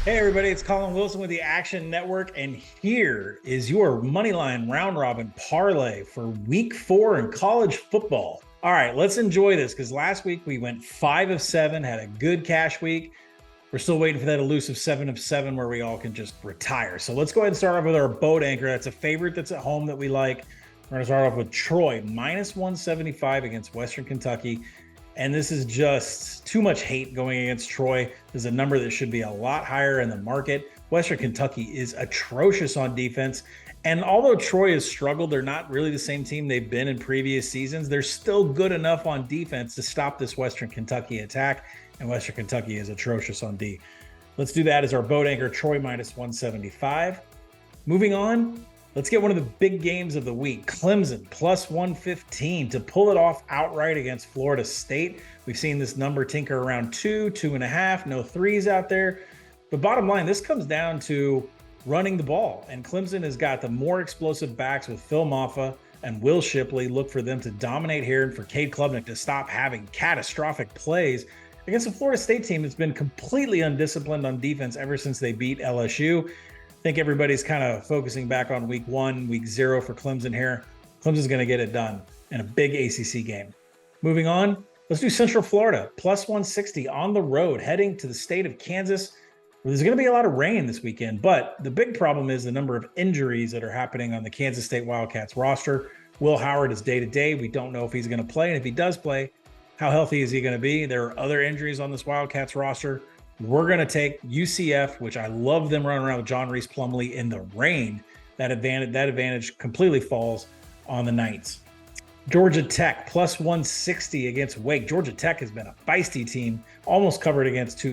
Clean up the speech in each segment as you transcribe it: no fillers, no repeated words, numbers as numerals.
Hey everybody, it's Colin Wilson with the Action Network, and here is your Moneyline Round Robin Parlay for Week 4 in college football. All right, let's enjoy this because last week we went 5 of 7, had a good cash week. We're still waiting for that elusive 7 of 7 where we all can just retire. So let's go ahead and start off with our boat anchor. That's a favorite that's at home that we like. We're going to start off with Troy, minus 175 against Western Kentucky. And this is just too much hate going against Troy. This is a number that should be a lot higher in the market. Western Kentucky is atrocious on defense. And although Troy has struggled, they're not really the same team they've been in previous seasons. They're still good enough on defense to stop this Western Kentucky attack. And Western Kentucky is atrocious on D. Let's do that as our boat anchor, Troy minus 175. Moving on. Let's get one of the big games of the week. Clemson plus 115 to pull it off outright against Florida State. We've seen this number tinker around 2.5, no threes out there. But bottom line, this comes down to running the ball. And Clemson has got the more explosive backs with Phil Maffa and Will Shipley. Look for them to dominate here and for Cade Klubnik to stop having catastrophic plays against a Florida State team that's been completely undisciplined on defense ever since they beat LSU. I think everybody's kind of focusing back on week 1, week 0 for Clemson here. Clemson's going to get it done in a big ACC game. Moving on, let's do Central Florida, plus 160 on the road, heading to the state of Kansas. There's going to be a lot of rain this weekend, but the big problem is the number of injuries that are happening on the Kansas State Wildcats roster. Will Howard is day-to-day. We don't know if he's going to play, and if he does play, how healthy is he going to be? There are other injuries on this Wildcats roster. We're going to take UCF, which I love them running around with John Reese Plumlee in the rain. That advantage completely falls on the Knights. Georgia Tech plus 160 against Wake. Georgia Tech has been a feisty team, almost covered against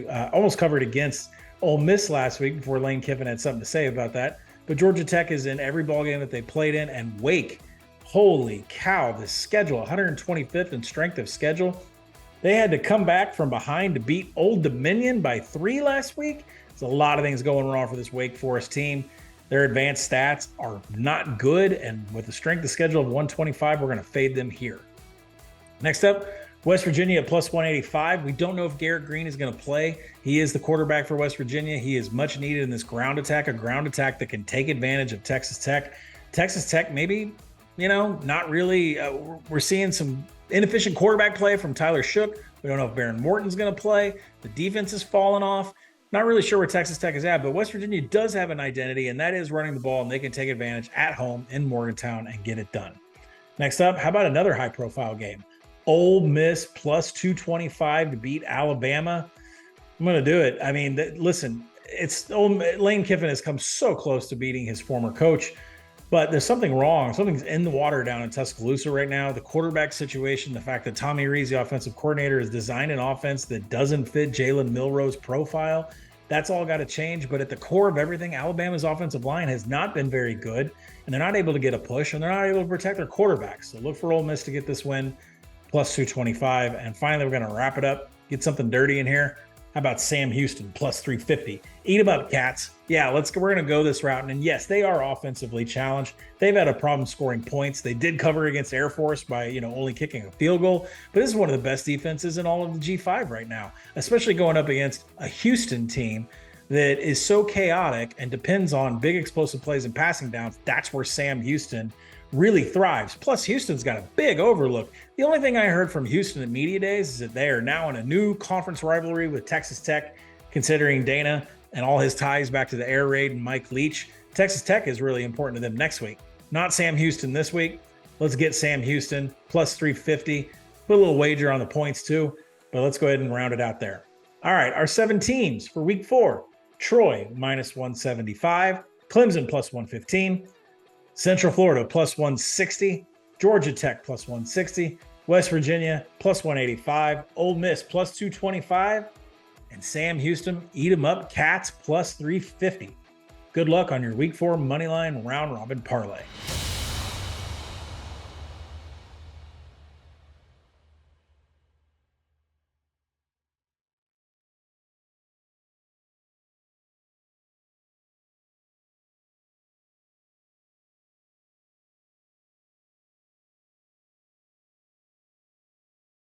Ole Miss last week before Lane Kiffin had something to say about that. But Georgia Tech is in every ball game that they played in, and Wake, holy cow, the schedule, 125th in strength of schedule. They had to come back from behind to beat Old Dominion by 3 last week. There's a lot of things going wrong for this Wake Forest team. Their advanced stats are not good, and with the strength of schedule of 125, we're going to fade them here. Next up, West Virginia at plus 185. We don't know if Garrett Green is going to play. He is the quarterback for West Virginia. He is much needed in this ground attack, a ground attack that can take advantage of Texas Tech. Texas Tech, maybe, not really. We're seeing some inefficient quarterback play from Tyler Shook. We don't know if Baron Morton's going to play. The defense has fallen off. Not really sure where Texas Tech is at, but West Virginia does have an identity, and that is running the ball, and they can take advantage at home in Morgantown and get it done. Next up, how about another high-profile game? Ole Miss plus 225 to beat Alabama. I'm going to do it. I mean, listen, Lane Kiffin has come so close to beating his former coach. But there's something wrong. Something's in the water down in Tuscaloosa right now. The quarterback situation, the fact that Tommy Rees, the offensive coordinator, has designed an offense that doesn't fit Jalen Milroe's profile. That's all got to change. But at the core of everything, Alabama's offensive line has not been very good, and they're not able to get a push, and they're not able to protect their quarterbacks. So look for Ole Miss to get this win, plus 225. And finally, we're going to wrap it up, get something dirty in here. How about Sam Houston plus 350? Eat them up, Cats. Yeah, we're going to go this route. And yes, they are offensively challenged. They've had a problem scoring points. They did cover against Air Force by, only kicking a field goal. But this is one of the best defenses in all of the G5 right now, especially going up against a Houston team that is so chaotic and depends on big explosive plays and passing downs. That's where Sam Houston really thrives. Plus, Houston's got a big overlook. The only thing I heard from Houston at media days is that they are now in a new conference rivalry with Texas Tech, considering Dana and all his ties back to the air raid and Mike Leach. Texas Tech is really important to them next week. Not Sam Houston this week. Let's get Sam Houston plus 350. Put a little wager on the points too, but let's go ahead and round it out there. All right, our 7 teams for week 4. Troy minus 175, Clemson plus 115, Central Florida plus 160, Georgia Tech plus 160, West Virginia plus 185, Ole Miss plus 225, and Sam Houston, eat 'em up, Cats plus 350. Good luck on your week 4 Moneyline Round Robin Parlay.